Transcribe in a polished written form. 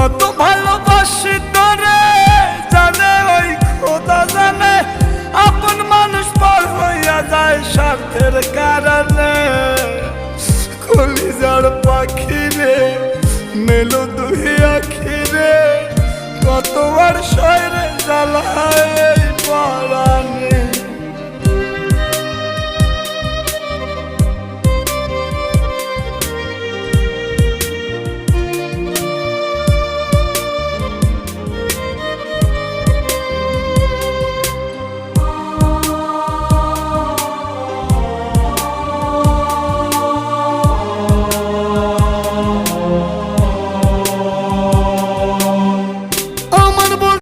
কত ভালোবাসি তোরে জানে ওই খোদা জানে, আপন মানুষ পর হইয়া যায় স্বার্থের কারণে। কলিজার পাখি রে মেলো দুই আখি রে, কতবার শয়রে জ্বালায় পরাণ।